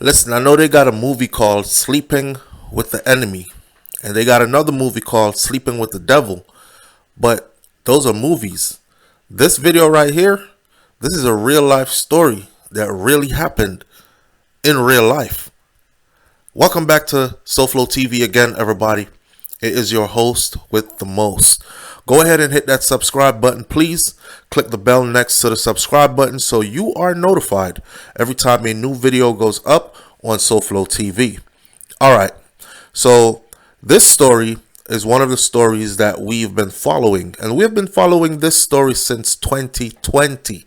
Listen, I know they got a movie called Sleeping with the Enemy, and they got another movie called Sleeping with the Devil, but those are movies. This video right here, this is a real life story that really happened in real life. Welcome back to SoFlo TV again, everybody. It is your host with the most. Go ahead and hit that subscribe button, please. Click the bell next to the subscribe button so you are notified every time a new video goes up on SoFlo TV. Alright, so this story is one of the stories that we've been following, and we've been following this story since 2020.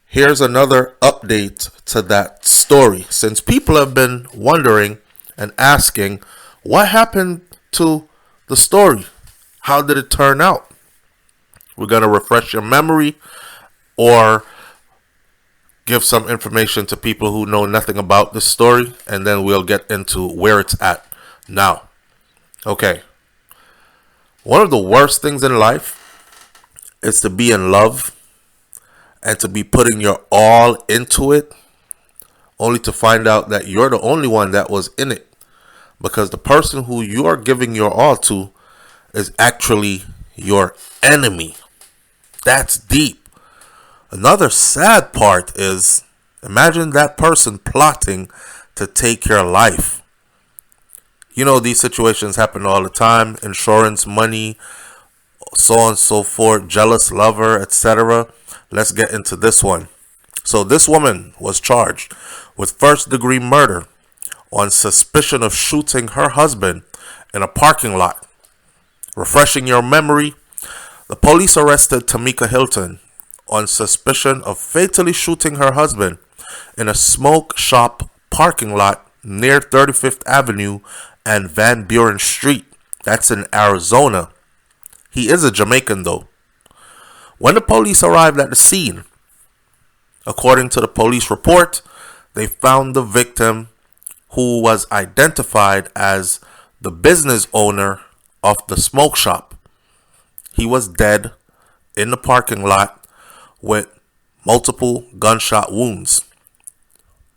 Here's another update to that story, since people have been wondering and asking what happened to the story. How did it turn out? We're going to refresh your memory or give some information to people who know nothing about this story, and then we'll get into where it's at now. Okay. One of the worst things in life is to be in love and to be putting your all into it, only to find out that you're the only one that was in it, because the person who you are giving your all to is actually your enemy. That's deep. Another sad part is, imagine that person plotting to take your life. You know, these situations happen all the time. Insurance, money, so on and so forth, jealous lover, etc. Let's get into this one. So this woman was charged with first-degree murder on suspicion of shooting her husband in a parking lot. Refreshing your memory, the police arrested Tamika Hylton on suspicion of fatally shooting her husband in a smoke shop parking lot near 35th Avenue and Van Buren Street. That's in Arizona. He is a Jamaican though. When the police arrived at the scene, according to the police report, they found the victim, who was identified as the business owner of the smoke shop. He was dead in the parking lot with multiple gunshot wounds.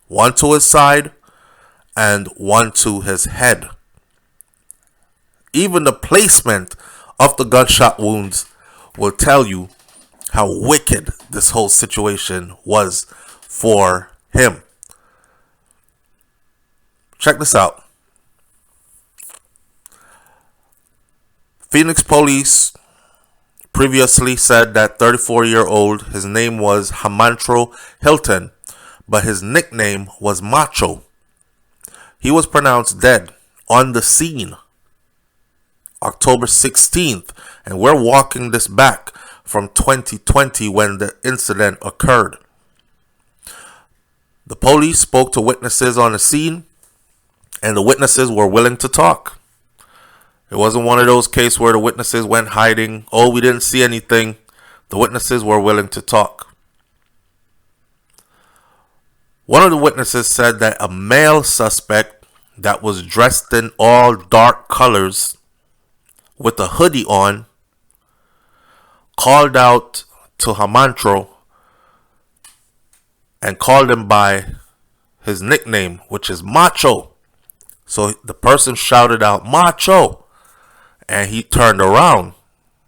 One to his side and one to his head. Even the placement of the gunshot wounds will tell you how wicked this whole situation was for him. Check this out. Phoenix police previously said that 34-year-old, his name was Hamantro Hylton, but his nickname was Macho. He was pronounced dead on the scene October 16th, and we're walking this back from 2020 when the incident occurred. The police spoke to witnesses on the scene, and the witnesses were willing to talk. It wasn't one of those cases where the witnesses went hiding. Oh, we didn't see anything. The witnesses were willing to talk. One of the witnesses said that a male suspect that was dressed in all dark colors with a hoodie on called out to Hamantro and called him by his nickname, which is Macho. So the person shouted out, Macho. And he turned around.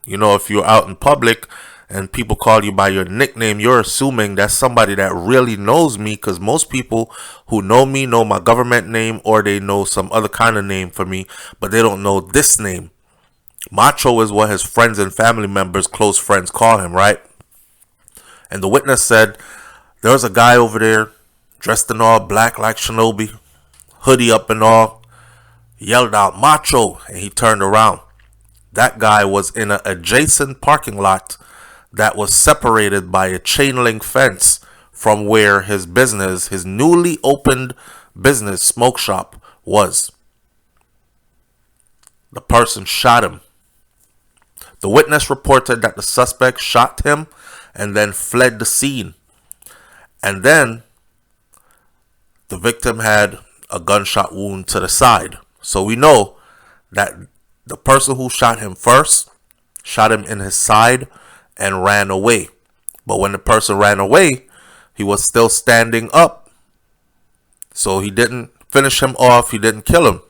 You know, if you're out in public and people call you by your nickname, you're assuming that's somebody that really knows me, because most people who know me know my government name, or they know some other kind of name for me, but they don't know this name. Macho is what his friends and family members, close friends, call him, right? And the witness said, there was a guy over there dressed in all black like Shinobi, hoodie up and all, yelled out Macho, and he turned around. That guy was in an adjacent parking lot that was separated by a chain link fence from where his business, his newly opened business smoke shop, was. The person shot him. The witness reported that the suspect shot him and then fled the scene. And then the victim had a gunshot wound to the side. So we know that the person who shot him first shot him in his side and ran away. But when the person ran away, he was still standing up. So he didn't finish him off. He didn't kill him.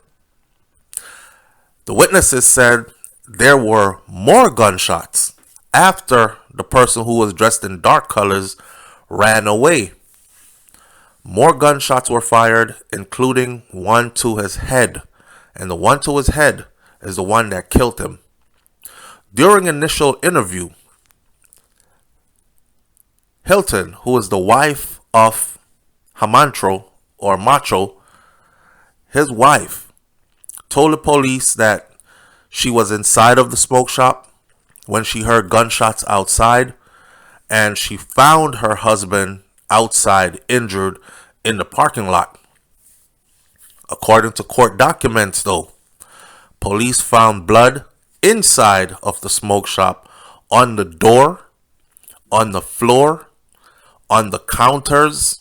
The witnesses said there were more gunshots after the person who was dressed in dark colors ran away. More gunshots were fired, including one to his head. And the one to his head is the one that killed him. During initial interview, Hylton, who is the wife of Hamantro or Macho, his wife, told the police that she was inside of the smoke shop when she heard gunshots outside, and she found her husband outside injured in the parking lot. According to court documents, though, police found blood inside of the smoke shop, on the door, on the floor, on the counters,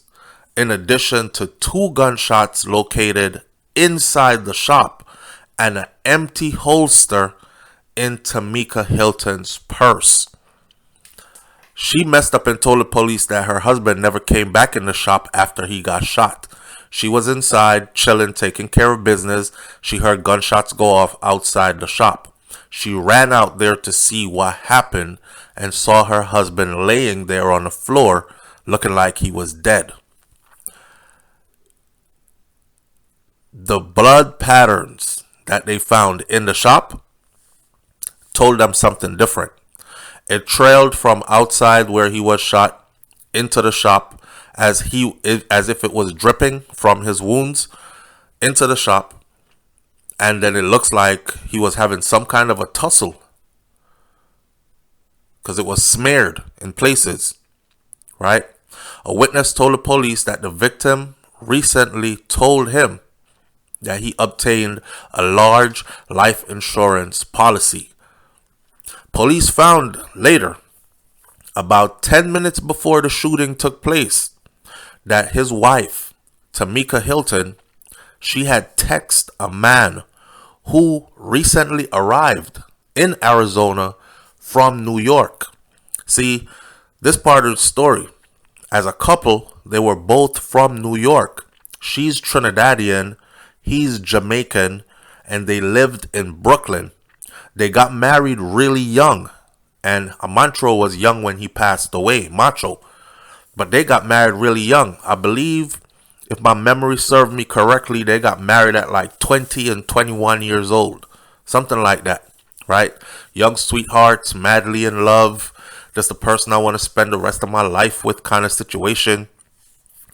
in addition to 2 gunshots located inside the shop and an empty holster in Tamika Hylton's purse. She messed up and told the police that her husband never came back in the shop after he got shot. She was inside, chilling, taking care of business. She heard gunshots go off outside the shop. She ran out there to see what happened and saw her husband laying there on the floor, looking like he was dead. The blood patterns that they found in the shop told them something different. It trailed from outside where he was shot into the shop as if it was dripping from his wounds into the shop, and then it looks like he was having some kind of a tussle because it was smeared in places, right? A witness told the police that the victim recently told him that he obtained a large life insurance policy. Police found later, about 10 minutes before the shooting took place, that his wife, Tamika Hylton, she had texted a man who recently arrived in Arizona from New York. See, this part of the story, as a couple, they were both from New York. She's Trinidadian, he's Jamaican, and they lived in Brooklyn. They got married really young, and Hamantro was young when he passed away, Macho. But they got married really young. I believe, if my memory served me correctly, they got married at like 20 and 21 years old. Something like that, right? Young sweethearts, madly in love. Just the person I want to spend the rest of my life with kind of situation.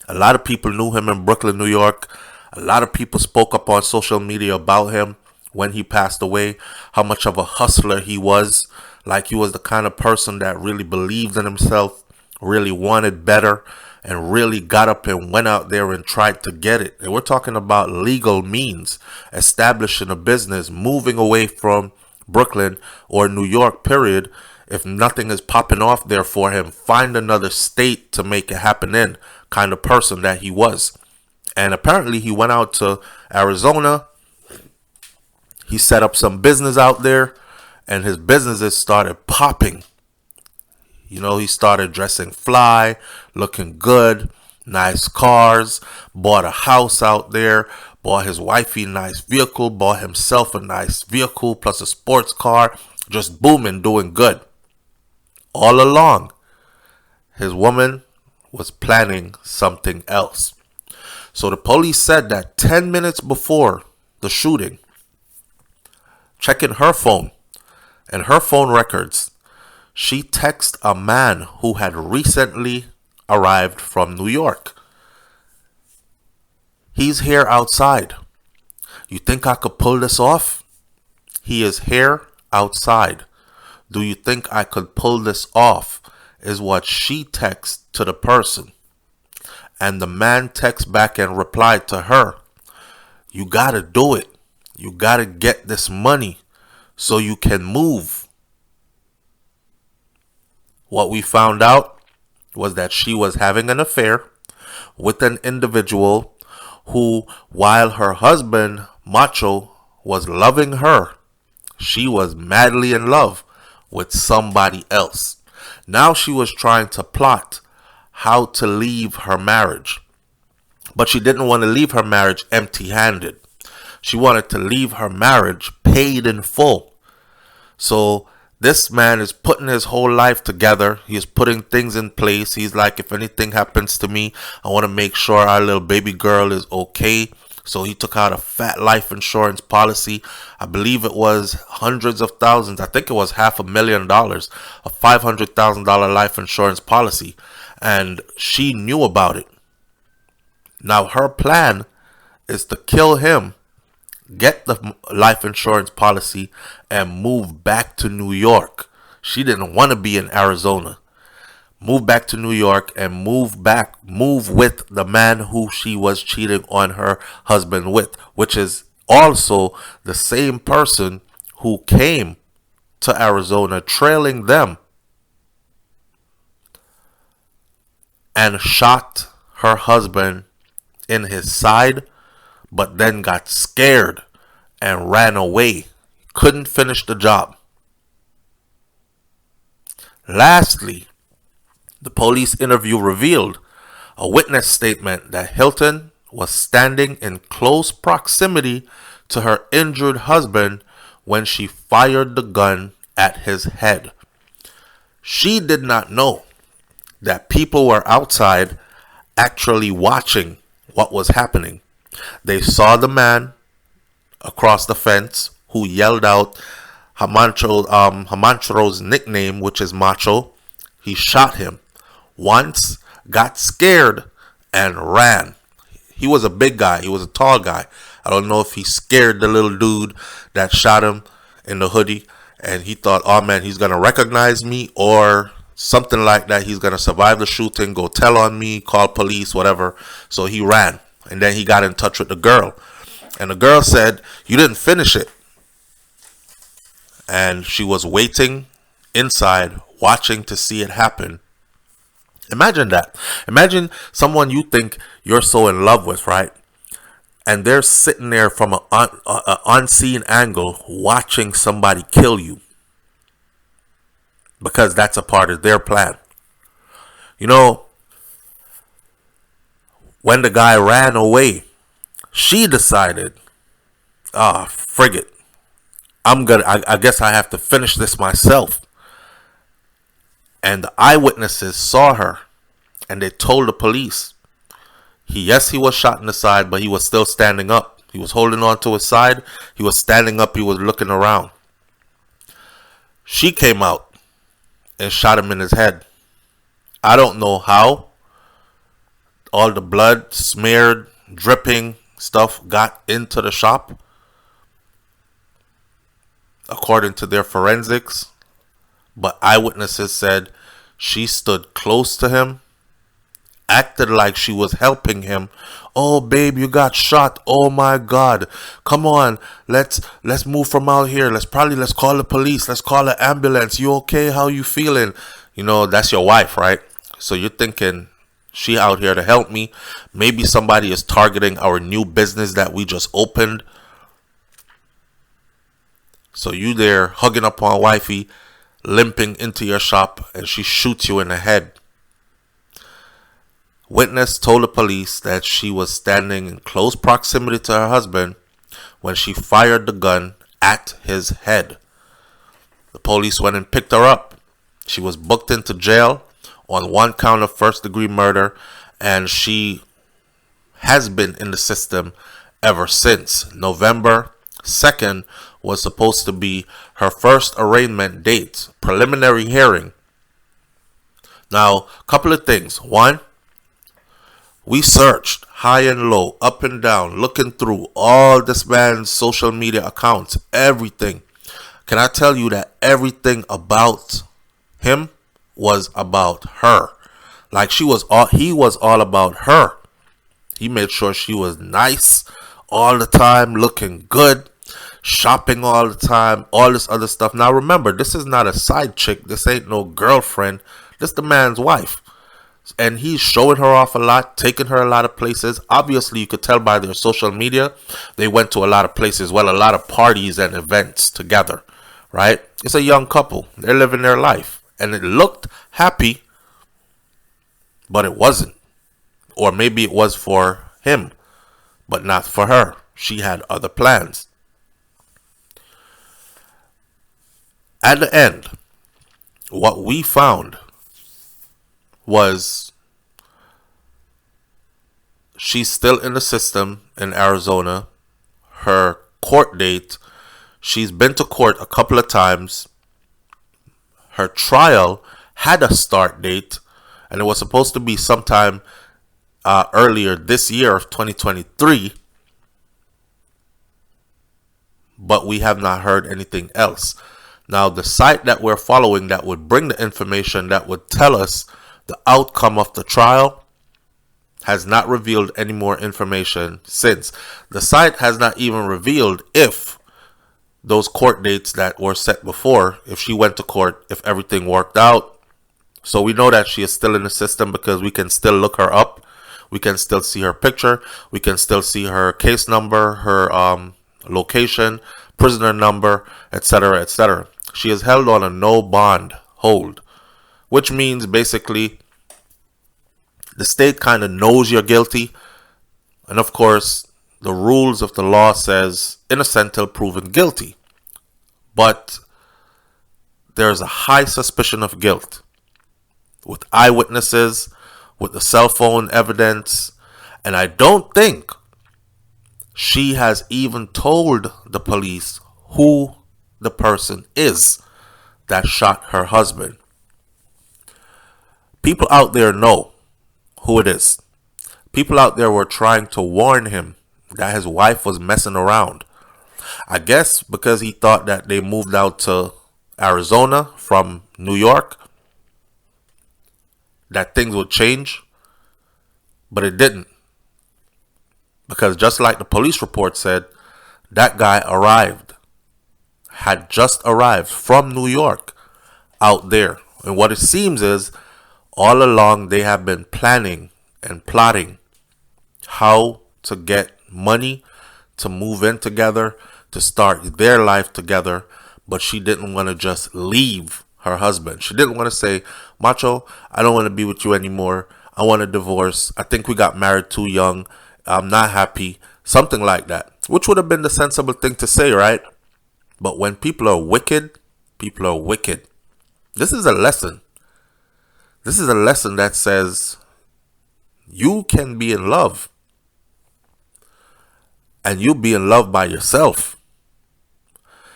A lot of people knew him in Brooklyn, New York. A lot of people spoke up on social media about him when he passed away. How much of a hustler he was. Like he was the kind of person that really believed in himself, really wanted better, and really got up and went out there and tried to get it. And we're talking about legal means, establishing a business, moving away from Brooklyn or New York, period. If nothing is popping off there for him, find another state to make it happen in, kind of person that he was. And apparently he went out to Arizona. He set up some business out there, and his businesses started popping. You know, he started dressing fly, looking good, nice cars, bought a house out there, bought his wifey a nice vehicle, bought himself a nice vehicle, plus a sports car, just booming, doing good. All along, his woman was planning something else. So the police said that 10 minutes before the shooting, checking her phone and her phone records, she texted a man who had recently arrived from New York. He's here outside. You think I could pull this off? He is here outside. Do you think I could pull this off? Is what she texts to the person. And the man texts back and replied to her, you gotta do it. You gotta get this money so you can move. What we found out was that she was having an affair with an individual who, while her husband, Macho, was loving her, she was madly in love with somebody else. Now she was trying to plot how to leave her marriage. But she didn't want to leave her marriage empty-handed. She wanted to leave her marriage paid in full. So this man is putting his whole life together. He's putting things in place. He's like, if anything happens to me, I want to make sure our little baby girl is okay. So he took out a fat life insurance policy. I believe it was hundreds of thousands. I think it was $500,000, a $500,000 life insurance policy. And she knew about it. Now her plan is to kill him, get the life insurance policy, and move back to New York. She didn't want to be in Arizona. Move back to New York and move with the man who she was cheating on her husband with, which is also the same person who came to Arizona trailing them and shot her husband in his side, but then got scared and ran away. Couldn't finish the job. Lastly, the police interview revealed a witness statement that Hylton was standing in close proximity to her injured husband when she fired the gun at his head. She did not know that people were outside actually watching what was happening. They saw the man across the fence who yelled out Hamantro's nickname, which is Macho. He shot him once, got scared, and ran. He was a big guy. He was a tall guy. I don't know if he scared the little dude that shot him in the hoodie, and he thought, oh man, he's going to recognize me or something like that. He's going to survive the shooting, go tell on me, call police, whatever. So he ran, and then he got in touch with the girl. And the girl said, you didn't finish it. And she was waiting inside, watching to see it happen. Imagine that. Imagine someone you think you're so in love with, right? And they're sitting there from an unseen angle watching somebody kill you. Because that's a part of their plan. You know, when the guy ran away, she decided, frig it. I guess I have to finish this myself. And the eyewitnesses saw her, and they told the police. He was shot in the side, but he was still standing up. He was holding on to his side. He was standing up. He was looking around. She came out and shot him in his head. I don't know how. All the blood, smeared, dripping stuff got into the shop. According to their forensics. But eyewitnesses said she stood close to him, acted like she was helping him. Oh, babe, you got shot. Oh my God. Come on. Let's move from out here. Let's call the police. Let's call an ambulance. You okay? How you feeling? You know, that's your wife, right? So you're thinking she out here to help me. Maybe somebody is targeting our new business that we just opened. So you there hugging up on wifey, limping into your shop, and she shoots you in the head. Witness told the police that she was standing in close proximity to her husband when she fired the gun at his head. The police went and picked her up. She was booked into jail on one count of first-degree murder, and she has been in the system ever since. November 2nd was supposed to be her first arraignment date, preliminary hearing. Now, a couple of things. One, we searched high and low, up and down, looking through all this man's social media accounts, everything. Can I tell you that everything about him was about her? Like he was all about her. He made sure she was nice all the time, looking good, shopping all the time, all this other stuff. Now remember, this is not a side chick. This ain't no girlfriend. This the man's wife. And he's showing her off a lot, taking her a lot of places. Obviously, you could tell by their social media, they went to a lot of places, well, a lot of parties and events together, right? It's a young couple. They're living their life. And it looked happy, but it wasn't. Or maybe it was for him, but not for her. She had other plans. At the end, what we found was she's still in the system in Arizona. Her court date, she's been to court a couple of times. Her trial had a start date, and it was supposed to be sometime earlier this year of 2023, but we have not heard anything else. Now, the site that we're following that would bring the information that would tell us the outcome of the trial has not revealed any more information since. The site has not even revealed if those court dates that were set before, if she went to court, if everything worked out. So we know that she is still in the system because we can still look her up. We can still see her picture. We can still see her case number, her location, prisoner number, etc., etc. She is held on a no bond hold, which means basically the state kind of knows you're guilty. And of course, the rules of the law says innocent till proven guilty. But there's a high suspicion of guilt with eyewitnesses, with the cell phone evidence. And I don't think she has even told the police who the person is that shot her husband. People out there know who it is. People out there were trying to warn him that his wife was messing around. I guess because he thought that they moved out to Arizona from New York, that things would change. But it didn't. Because just like the police report said, that guy had just arrived from New York out there. And what it seems is all along they have been planning and plotting how to get money to move in together, to start their life together. But she didn't want to just leave her husband. She didn't want to say, Macho, I don't want to be with you anymore. I want a divorce. I think we got married too young. I'm not happy. Something like that. Which would have been the sensible thing to say, right? But when people are wicked, people are wicked. This is a lesson. This is a lesson that says you can be in love. And you be in love by yourself.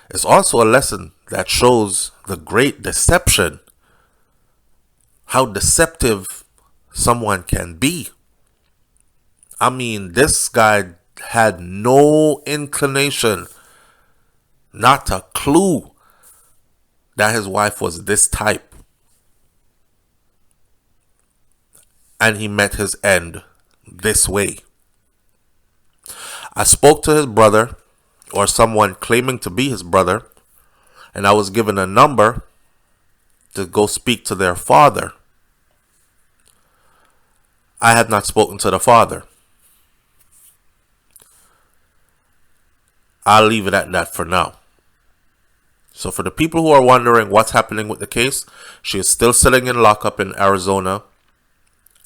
It's also a lesson that shows the great deception. How deceptive someone can be. I mean, this guy had no inclination, not a clue, that his wife was this type. And he met his end this way. I spoke to his brother, or someone claiming to be his brother, and I was given a number to go speak to their father. I have not spoken to the father. I'll leave it at that for now. So for the people who are wondering what's happening with the case, she is still sitting in lockup in Arizona.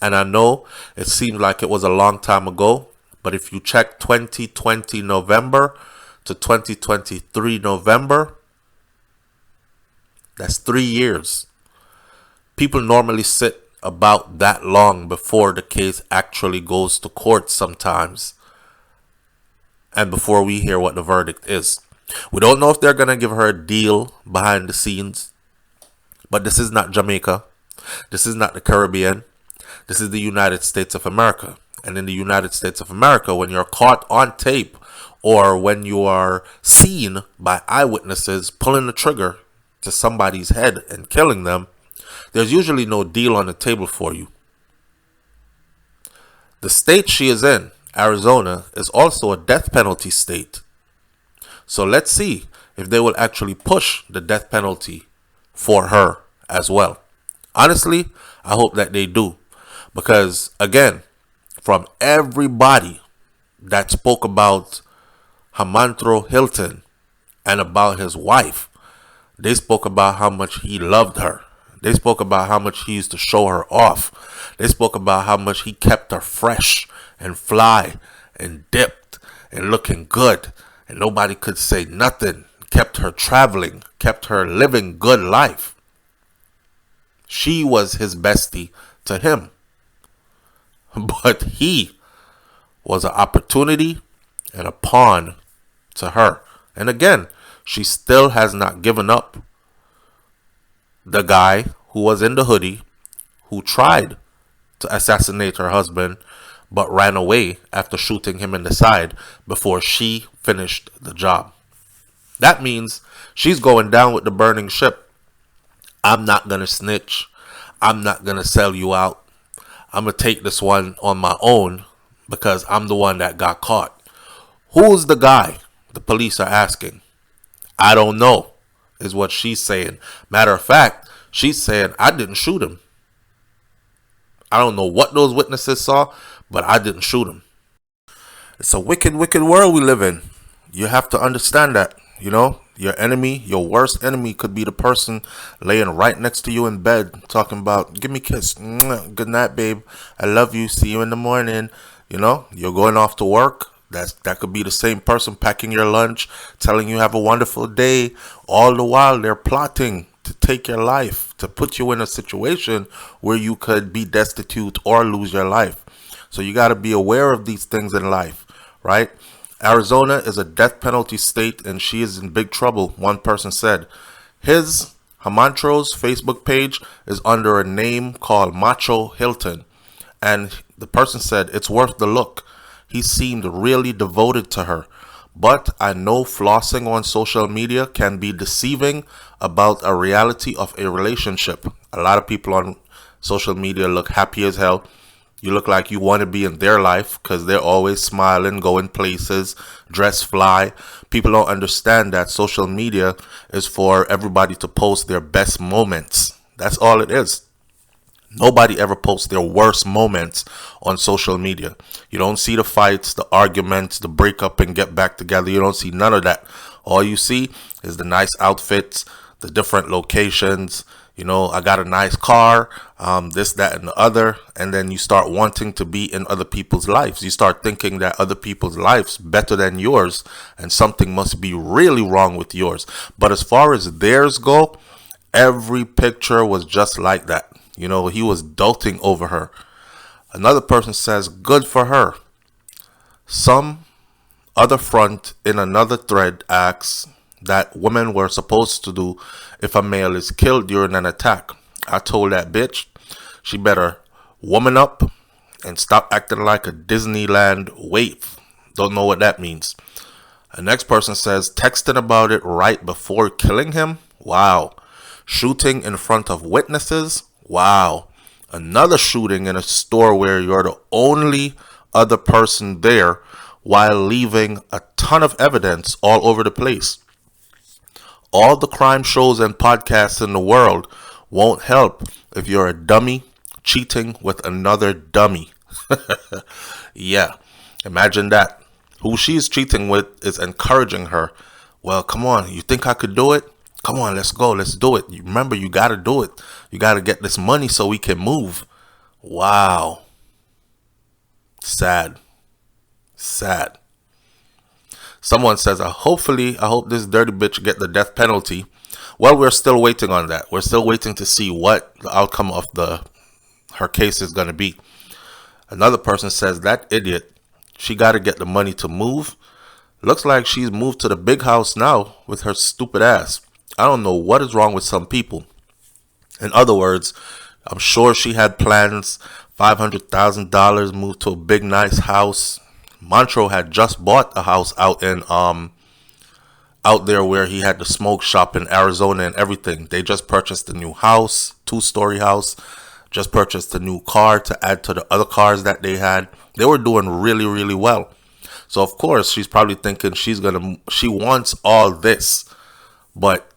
And I know it seems like it was a long time ago, but if you check 2020 November to 2023 November, that's 3 years. People normally sit about that long before the case actually goes to court sometimes. And before we hear what the verdict is. We don't know if they're going to give her a deal behind the scenes. But this is not Jamaica. This is not the Caribbean. This is the United States of America. And in the United States of America, when you're caught on tape or when you are seen by eyewitnesses pulling the trigger to somebody's head and killing them, there's usually no deal on the table for you. The state she is in, Arizona, is also a death penalty state. So let's see if they will actually push the death penalty for her as well. Honestly, I hope that they do. Because, again, from everybody that spoke about Hamantro Hylton and about his wife, they spoke about how much he loved her. They spoke about how much he used to show her off. They spoke about how much he kept her fresh and fly and dipped and looking good. And nobody could say nothing. Kept her traveling, kept her living good life. She was his bestie to him. But he was an opportunity and a pawn to her. And again, she still has not given up the guy who was in the hoodie, who tried to assassinate her husband, but ran away after shooting him in the side before she finished the job. That means she's going down with the burning ship. I'm not going to snitch. I'm not going to sell you out. I'm going to take this one on my own because I'm the one that got caught. Who's the guy? The police are asking. I don't know, is what she's saying. Matter of fact, she's saying, I didn't shoot him. I don't know what those witnesses saw, but I didn't shoot him. It's a wicked, wicked world we live in. You have to understand that, your enemy, your worst enemy could be the person laying right next to you in bed talking about, give me a kiss. Good night, babe. I love you. See you in the morning. You're going off to work. That could be the same person packing your lunch, telling you have a wonderful day. All the while they're plotting to take your life, to put you in a situation where you could be destitute or lose your life. So you got to be aware of these things in life, right? Arizona is a death penalty state and she is in big trouble, one person said. Hamantro's Facebook page is under a name called Hamantro Hylton. And the person said, it's worth the look. He seemed really devoted to her. But I know flossing on social media can be deceiving about a reality of a relationship. A lot of people on social media look happy as hell. You look like you want to be in their life because they're always smiling, going places, dress fly. People don't understand that social media is for everybody to post their best moments. That's all it is. Nobody ever posts their worst moments on social media. You don't see the fights, the arguments, the breakup and get back together. You don't see none of that. All you see is the nice outfits, the different locations. I got a nice car, this, that, and the other. And then you start wanting to be in other people's lives. You start thinking that other people's lives better than yours. And something must be really wrong with yours. But as far as theirs go, every picture was just like that. He was doting over her. Another person says, good for her. Some other front in another thread asks that women were supposed to do if a male is killed during an attack. I told that bitch she better woman up and stop acting like a Disneyland waif. Don't know what that means. The next person says, texting about it right before killing him. Wow. Shooting in front of witnesses. Wow. Another shooting in a store where you're the only other person there while leaving a ton of evidence all over the place. All the crime shows and podcasts in the world won't help if you're a dummy cheating with another dummy. Yeah, imagine that. Who she's cheating with is encouraging her. Well, come on, you think I could do it? Come on, let's go, let's do it. Remember, you got to do it. You got to get this money so we can move. Wow. Sad. Sad. Someone says, I hope this dirty bitch get the death penalty. Well, we're still waiting on that. We're still waiting to see what the outcome of her case is going to be. Another person says, that idiot, she got to get the money to move. Looks like she's moved to the big house now with her stupid ass. I don't know what is wrong with some people. In other words, I'm sure she had plans, $500,000, moved to a big, nice house. Hamantro had just bought a house out there where he had the smoke shop in Arizona and everything. They just purchased a new house, 2-story house, just purchased a new car to add to the other cars that they had. They were doing really, really well. So of course, she's probably thinking she wants all this, but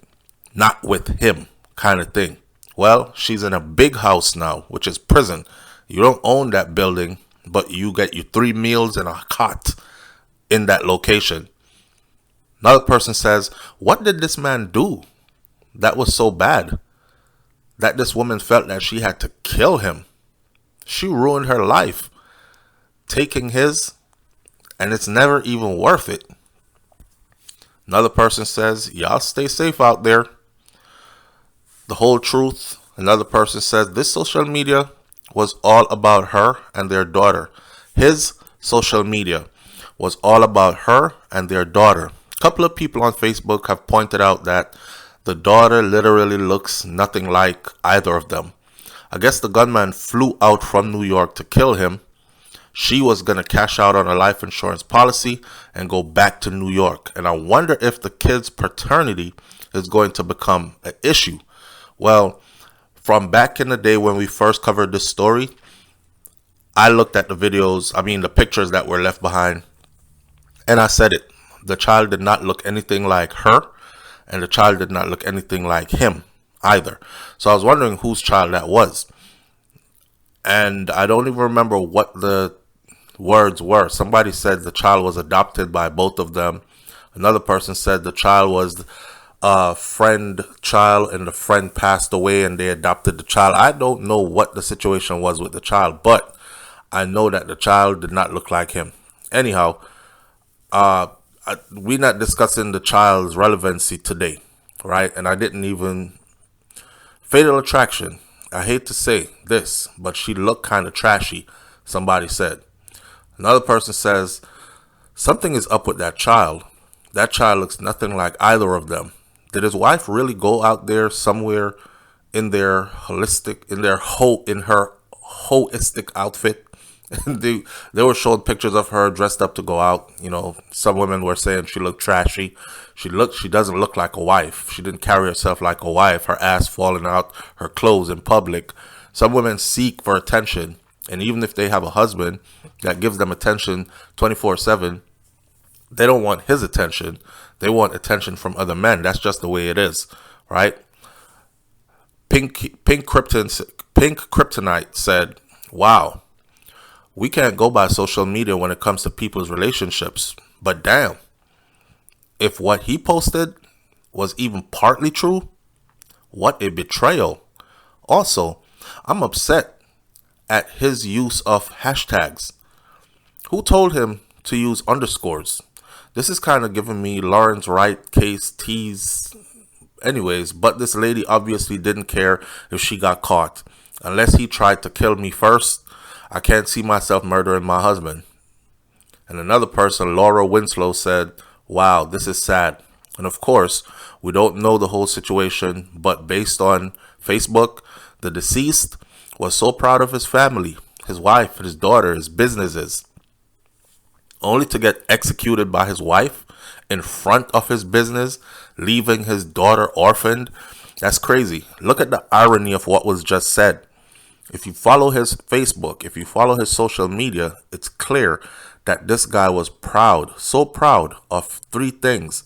not with him, kind of thing. Well, she's in a big house now, which is prison. You don't own that building, but you get your 3 meals and a cot in that location. Another person says, what did this man do that was so bad that this woman felt that she had to kill him? She ruined her life. taking his, and it's never even worth it. Another person says, y'all stay safe out there. The whole truth. Another person says, this social media was all about her and their daughter. His social media was all about her and their daughter. A couple of people on Facebook have pointed out that the daughter literally looks nothing like either of them. I guess the gunman flew out from New York to kill him. She was going to cash out on a life insurance policy and go back to New York. And I wonder if the kid's paternity is going to become an issue. Well, from back in the day when we first covered this story, I looked at the the pictures that were left behind, and I said it. The child did not look anything like her, and the child did not look anything like him either. So I was wondering whose child that was. And I don't even remember what the words were. Somebody said the child was adopted by both of them. Another person said the child was a friend child and the friend passed away and they adopted the child. I don't know what the situation was with the child, but I know that the child did not look like him. Anyhow, we're not discussing the child's relevancy today, right? And I didn't even... Fatal Attraction. I hate to say this, but she looked kind of trashy, somebody said. Another person says, something is up with that child. That child looks nothing like either of them. Did his wife really go out there somewhere in her holistic outfit? They were showing pictures of her dressed up to go out. You know, some women were saying she looked trashy. She doesn't look like a wife. She didn't carry herself like a wife. Her ass falling out, her clothes in public. Some women seek for attention, and even if they have a husband that gives them attention 24/7, they don't want his attention. They want attention from other men. That's just the way it is, right? Pink Kryptonite said, "Wow, we can't go by social media when it comes to people's relationships. But damn, if what he posted was even partly true, what a betrayal. Also, I'm upset at his use of hashtags. Who told him to use underscores? This is kind of giving me Lawrence Wright case tease. Anyways, but this lady obviously didn't care if she got caught. Unless he tried to kill me first, I can't see myself murdering my husband." And another person, Laura Winslow, said, "Wow, this is sad." And of course, we don't know the whole situation, but based on Facebook, the deceased was so proud of his family, his wife, his daughter, his businesses, only to get executed by his wife in front of his business, leaving his daughter orphaned. That's crazy. Look at the irony of what was just said. If you follow his Facebook, if you follow his social media, it's clear that this guy was proud, so proud of three things: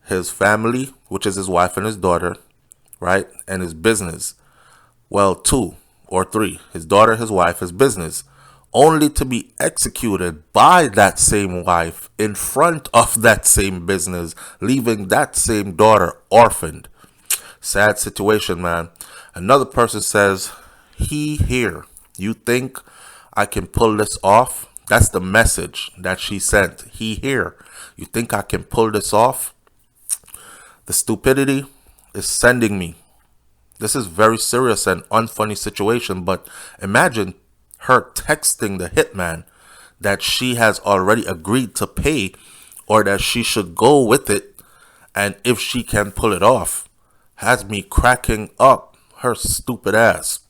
his family, which is his wife and his daughter, right? And his business. Well, two or three: his daughter, his wife, his business, only to be executed by that same wife in front of that same business, leaving that same daughter orphaned. Sad situation, man. Another person says, "He here. You think I can pull this off?" That's the message that she sent. He here. You think I can pull this off? The stupidity is sending me. This is very serious and unfunny situation, but imagine her texting the hitman that she has already agreed to pay, or that she should go with it, and if she can pull it off. Has me cracking up. Her stupid ass.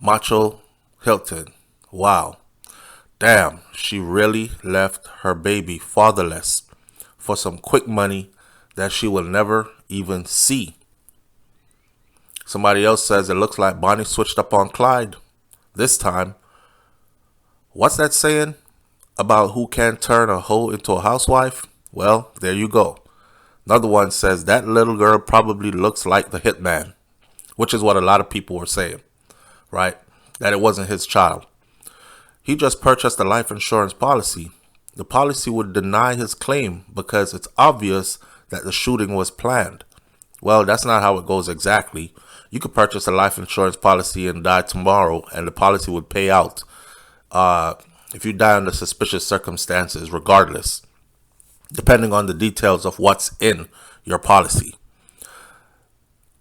Hamantro Hylton. Wow. Damn, she really left her baby fatherless for some quick money that she will never even see. Somebody else says it looks like Bonnie switched up on Clyde this time. What's that saying about who can't turn a hoe into a housewife? Well, there you go. Another one says that little girl probably looks like the hitman, which is what a lot of people were saying, right? That it wasn't his child. He just purchased a life insurance policy. The policy would deny his claim because it's obvious that the shooting was planned. Well, that's not how it goes exactly. You could purchase a life insurance policy and die tomorrow, and the policy would pay out. if you die under suspicious circumstances, regardless, depending on the details of what's in your policy.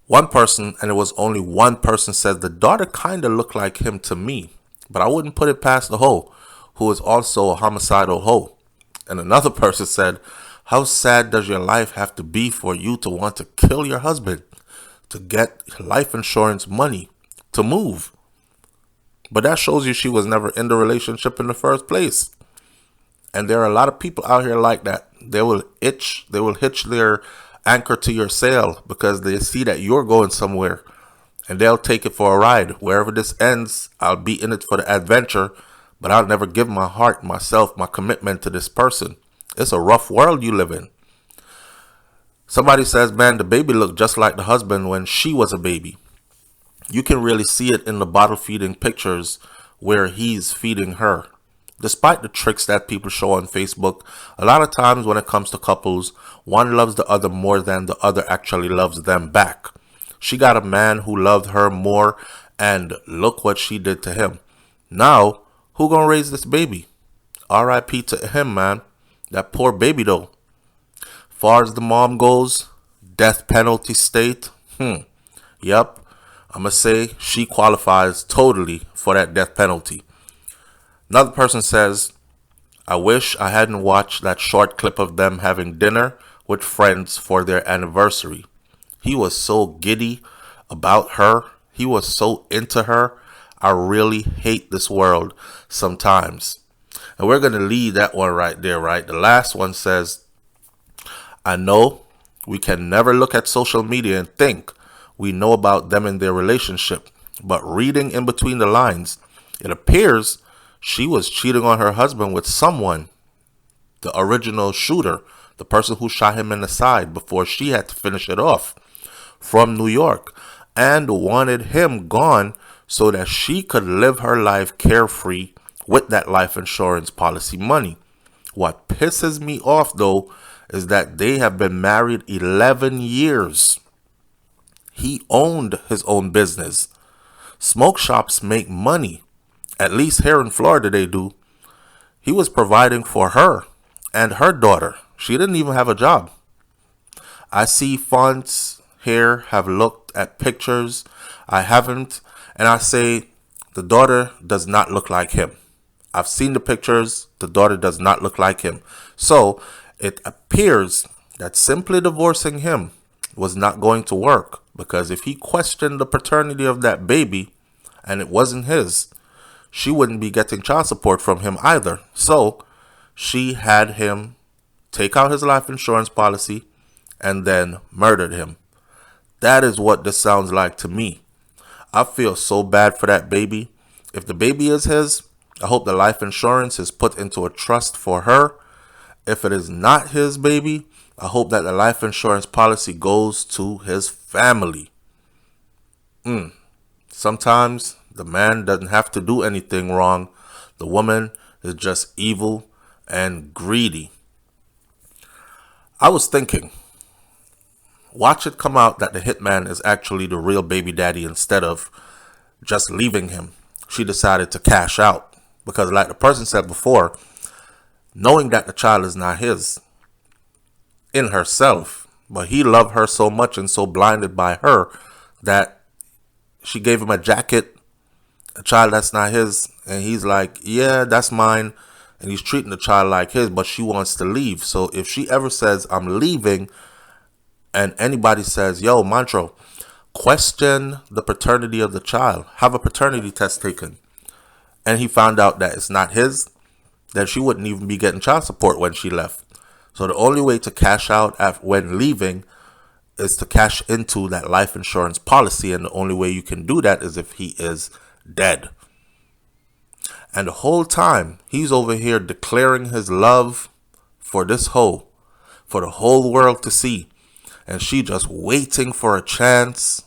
One person, and it was only one person, said the daughter kind of looked like him to me, but I wouldn't put it past the hoe, who is also a homicidal hoe. And another person said, how sad does your life have to be for you to want to kill your husband to get life insurance money to move? But that shows you she was never in the relationship in the first place. And there are a lot of people out here like that. They will hitch their anchor to your sail because they see that you're going somewhere, and they'll take it for a ride. Wherever this ends, I'll be in it for the adventure, but I'll never give my heart, myself, my commitment to this person. It's a rough world you live in. Somebody says, man, the baby looked just like the husband when she was a baby. You can really see it in the bottle feeding pictures where he's feeding her. Despite the tricks that people show on Facebook, a lot of times when it comes to couples, one loves the other more than the other actually loves them back. She got a man who loved her more, and look what she did to him. Now, who gonna raise this baby? R.I.P. to him, man. That poor baby though. Far as the mom goes, death penalty state. Yep. I'ma say she qualifies totally for that death penalty. Another person says, I wish I hadn't watched that short clip of them having dinner with friends for their anniversary. He was so giddy about her. He was so into her. I really hate this world sometimes. And we're going to leave that one right there, right? The last one says, I know we can never look at social media and think we know about them and their relationship. But reading in between the lines, it appears she was cheating on her husband with someone, the original shooter, the person who shot him in the side before she had to finish it off, from New York, and wanted him gone so that she could live her life carefree with that life insurance policy money. What pisses me off, though, is that they have been married 11 years. He owned his own business. Smoke shops make money. At least here in Florida they do. He was providing for her and her daughter. She didn't even have a job. I see fonts here, have looked at pictures. I haven't. And I say the daughter does not look like him. I've seen the pictures. The daughter does not look like him. So it appears that simply divorcing him was not going to work, because if he questioned the paternity of that baby and it wasn't his, she wouldn't be getting child support from him either. So she had him take out his life insurance policy and then murdered him. That is what this sounds like to me. I feel so bad for that baby. If the baby is his, I hope the life insurance is put into a trust for her. If it is not his baby, I hope that the life insurance policy goes to his family. Sometimes the man doesn't have to do anything wrong. The woman is just evil and greedy. I was thinking, watch it come out that the hitman is actually the real baby daddy instead of just leaving him. She decided to cash out because, like the person said before, knowing that the child is not his in herself, but he loved her so much and so blinded by her that she gave him a jacket, a child that's not his, and he's like, yeah, that's mine, and he's treating the child like his, but she wants to leave. So if she ever says, I'm leaving, and anybody says, yo, Mantro, question the paternity of the child, have a paternity test taken, and he found out that it's not his, then she wouldn't even be getting child support when she left. So the only way to cash out when leaving is to cash into that life insurance policy, and the only way you can do that is if he is dead. And the whole time he's over here declaring his love for this hoe, for the whole world to see, and she just waiting for a chance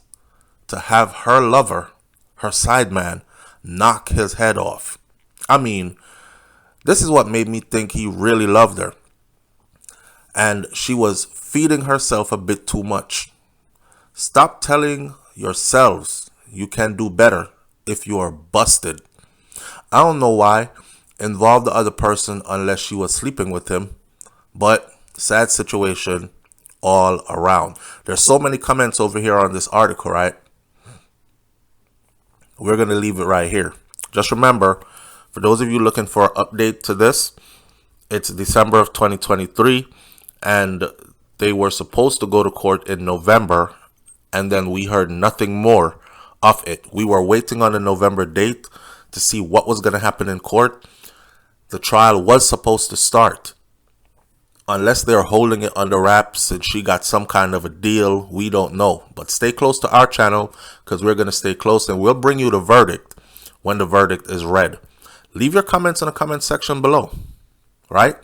to have her lover, her side man, knock his head off. I mean, this is what made me think he really loved her. And she was feeding herself a bit too much. Stop telling yourselves you can do better if you are busted. I don't know why. Involve the other person unless she was sleeping with him. But sad situation all around. There's so many comments over here on this article, right? We're going to leave it right here. Just remember, for those of you looking for an update to this, it's December of 2023, and they were supposed to go to court in November, and then we heard nothing more of it. We were waiting on the November date to see what was going to happen in court. The trial was supposed to start. Unless they're holding it under wraps and she got some kind of a deal, we don't know. But stay close to our channel because we're going to stay close and we'll bring you the verdict when the verdict is read. Leave your comments in the comment section below, right?